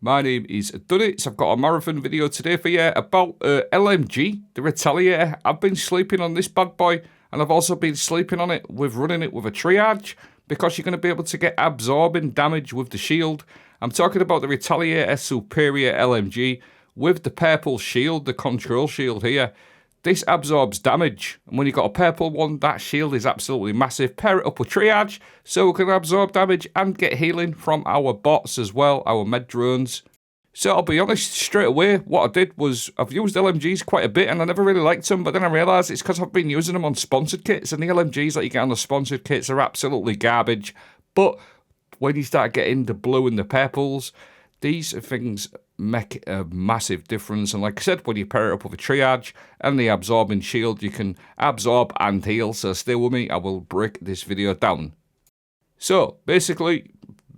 My name is Dunnits. I've got a marathon video today for you about LMG, the Retaliator. I've been sleeping on this bad boy, and I've also been sleeping on it with running it with a triage, because you're going to be able to get absorbing damage with the shield. I'm talking about the Retaliator Superior LMG with the purple shield, the control shield here. This absorbs damage, and when you've got a purple one, that shield is absolutely massive. Pair it up with triage, so we can absorb damage and get healing from our bots as well, our med drones. So I'll be honest, straight away, what I did was, I've used LMGs quite a bit, and I never really liked them, but then I realised it's because I've been using them on sponsored kits, and the LMGs that you get on the sponsored kits are absolutely garbage. But when you start getting the blue and the purples, these things make a massive difference. And like I said, when you pair it up with a triage and the absorbing shield, you can absorb and heal. So stay with me, I will break this video down. So basically,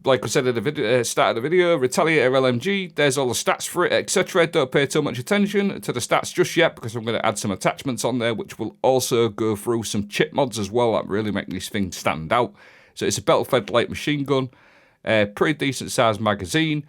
like I said at the start of the video, Retaliator LMG, there's all the stats for it, etc. Don't pay too much attention to the stats just yet, because I'm going to add some attachments on there, which will also go through some chip mods as well that really make this thing stand out. So it's a belt-fed light machine gun, pretty decent sized magazine.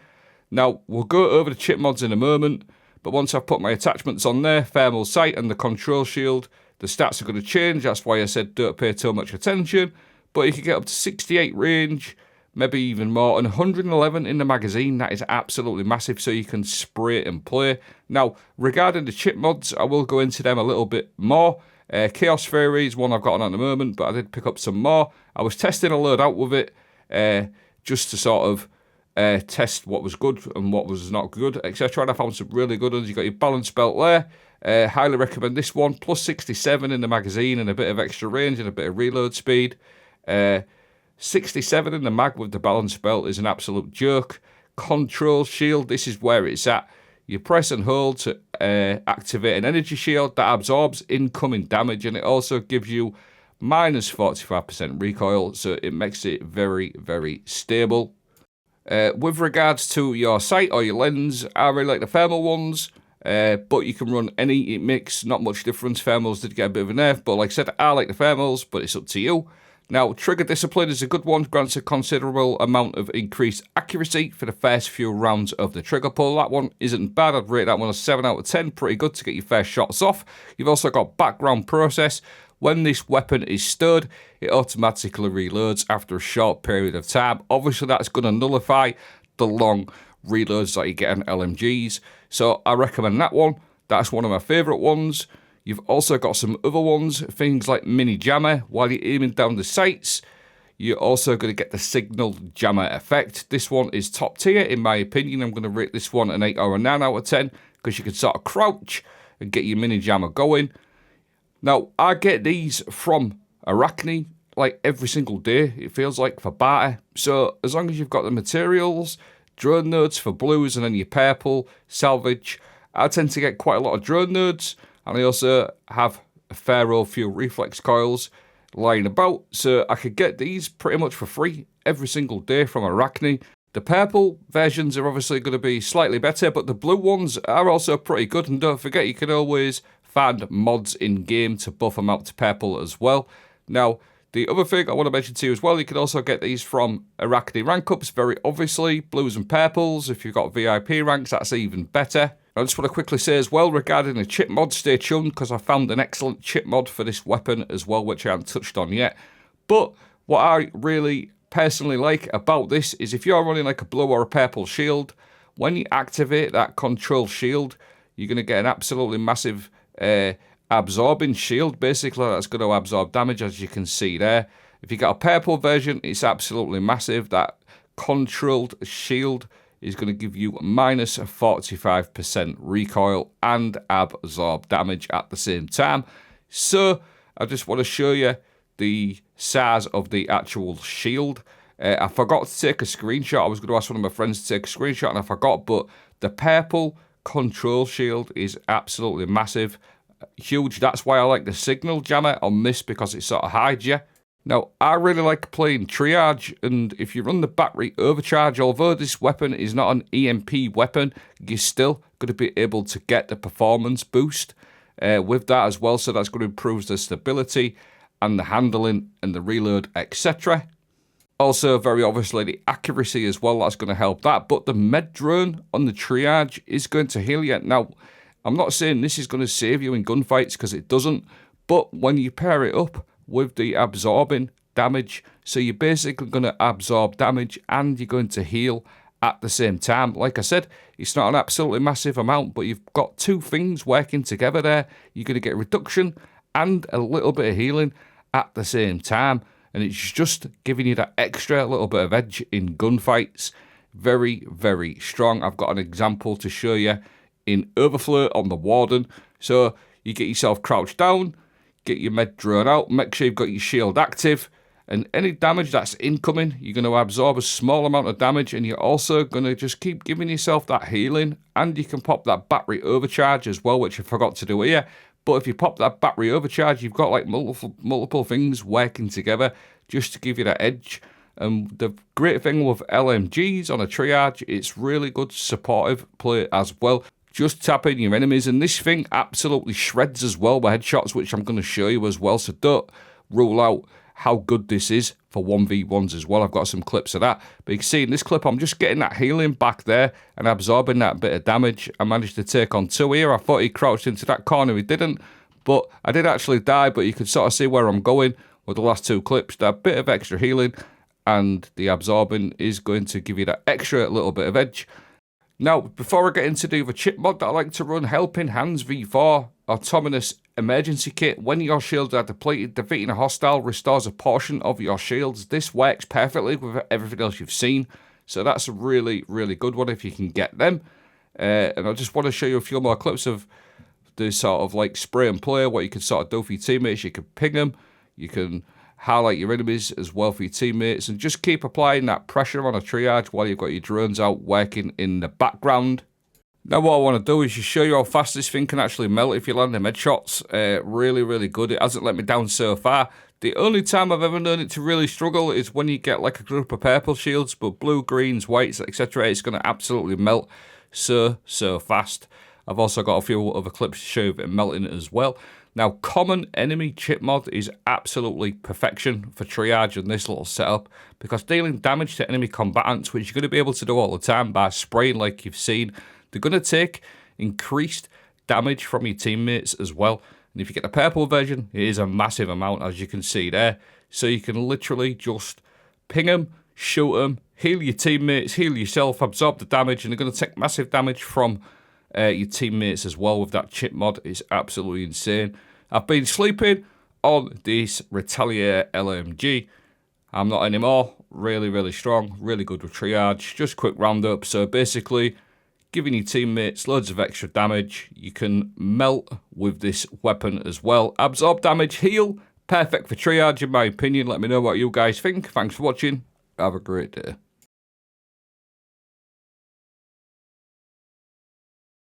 Now, we'll go over the chip mods in a moment, but once I've put my attachments on there, thermal sight and the control shield, the stats are going to change. That's why I said don't pay too much attention. But you can get up to 68 range, maybe even more, and 111 in the magazine. That is absolutely massive, so you can spray and play. Now, regarding the chip mods, I will go into them a little bit more. Chaos Theory is one I've got on at the moment, but I did pick up some more. I was testing a loadout with it, just to sort of test what was good and what was not good, etc. And I found some really good ones. You got your balance belt there. Highly recommend this one. Plus 67 in the magazine and a bit of extra range and a bit of reload speed. 67 in the mag with the balance belt is an absolute joke. Control shield, this is where it's at. You press and hold to activate an energy shield that absorbs incoming damage, and it also gives you minus 45% recoil, so it makes it very, very stable. With regards to your sight or your lens, I really like the thermal ones, but you can run any. It makes not much difference. Thermals did get a bit of a nerf, but like I said, I like the thermals, but it's up to you. Now, trigger discipline is a good one, grants a considerable amount of increased accuracy for the first few rounds of the trigger pull. That one isn't bad. I'd rate that one a 7 out of 10, pretty good to get your first shots off. You've also got background process. When this weapon is stirred, it automatically reloads after a short period of time. Obviously, that's going to nullify the long reloads that you get on LMGs. So I recommend that one. That's one of my favourite ones. You've also got some other ones, things like mini jammer. While you're aiming down the sights, you're also going to get the signal jammer effect. This one is top tier, in my opinion. I'm going to rate this one an 8 or a 9 out of 10, because you can sort of crouch and get your mini jammer going. Now, I get these from Arachne like every single day, it feels like, for barter. So as long as you've got the materials, drone nodes for blues, and then your purple, salvage, I tend to get quite a lot of drone nodes, and I also have a fair old few reflex coils lying about, so I could get these pretty much for free every single day from Arachne. The purple versions are obviously going to be slightly better, but the blue ones are also pretty good, and don't forget you can always find mods in game to buff them out to purple as well. Now, the other thing I want to mention to you as well, you can also get these from Arachne rank ups, very obviously, blues and purples. If you've got VIP ranks, that's even better. I just want to quickly say as well, regarding the chip mod, stay tuned, because I found an excellent chip mod for this weapon as well, which I haven't touched on yet. But what I really personally like about this is if you're running like a blue or a purple shield, when you activate that control shield, you're going to get an absolutely massive absorbing shield, basically, that's going to absorb damage, as you can see there. If you got a purple version, it's absolutely massive. That controlled shield is going to give you minus 45% recoil and absorb damage at the same time. So I just want to show you the size of the actual shield. I forgot to take a screenshot. I was going to ask one of my friends to take a screenshot and I forgot, but the purple control shield is absolutely massive, huge. That's why I like the signal jammer on this, because it sort of hides you. Now, I really like playing triage, and if you run the battery overcharge, although this weapon is not an EMP weapon, you're still going to be able to get the performance boost with that as well, so that's going to improve the stability and the handling and the reload, etc. Also, very obviously, the accuracy as well, that's going to help that. But the med drone on the triage is going to heal you. Now, I'm not saying this is going to save you in gunfights, because it doesn't. But when you pair it up with the absorbing damage, so you're basically going to absorb damage and you're going to heal at the same time. Like I said, it's not an absolutely massive amount, but you've got two things working together there. You're going to get reduction and a little bit of healing at the same time. And it's just giving you that extra little bit of edge in gunfights. Very, very strong. I've got an example to show you in Overflow on the Warden. So you get yourself crouched down, get your med drone out, make sure you've got your shield active, and any damage that's incoming, you're going to absorb a small amount of damage, and you're also going to just keep giving yourself that healing, and you can pop that battery overcharge as well, which I forgot to do here. But if you pop that battery overcharge, you've got like multiple things working together just to give you that edge. And the great thing with LMGs on a triage, it's really good supportive play as well. Just tapping your enemies, and this thing absolutely shreds as well with headshots, which I'm going to show you as well. So don't rule out how good this is for 1v1s as well. I've got some clips of that. But you can see in this clip, I'm just getting that healing back there and absorbing that bit of damage. I managed to take on two here. I thought he crouched into that corner. He didn't. But I did actually die, but you can sort of see where I'm going with the last two clips. That bit of extra healing and the absorbing is going to give you that extra little bit of edge. Now, before I get into the other chip mod that I like to run, Helping Hands V4 Autonomous Emergency Kit. When your shields are depleted, defeating a hostile restores a portion of your shields. This works perfectly with everything else you've seen. So that's a really, really good one if you can get them. And I just want to show you a few more clips of the sort of like spray and play, what you can sort of do for your teammates. You can ping them. You can highlight your enemies as well for your teammates, and just keep applying that pressure on a triage while you've got your drones out working in the background. Now what I want to do is just show you how fast this thing can actually melt if you land them headshots. Really, really good. It hasn't let me down so far. The only time I've ever known it to really struggle is when you get like a group of purple shields, but blue, greens, whites, etc. It's going to absolutely melt so fast. I've also got a few other clips to show you it melting as well. Now, common enemy chip mod is absolutely perfection for triage in this little setup, because dealing damage to enemy combatants, which you're going to be able to do all the time by spraying like you've seen, they're going to take increased damage from your teammates as well. And if you get the purple version, it is a massive amount, as you can see there. So you can literally just ping them, shoot them, heal your teammates, heal yourself, absorb the damage, and they're going to take massive damage from your teammates as well with that chip mod. It's absolutely insane. I've been sleeping on this Retaliator LMG. I'm not anymore. Really, really strong. Really good with triage. Just quick roundup. So basically, giving your teammates loads of extra damage. You can melt with this weapon as well. Absorb damage, heal. Perfect for triage in my opinion. Let me know what you guys think. Thanks for watching. Have a great day.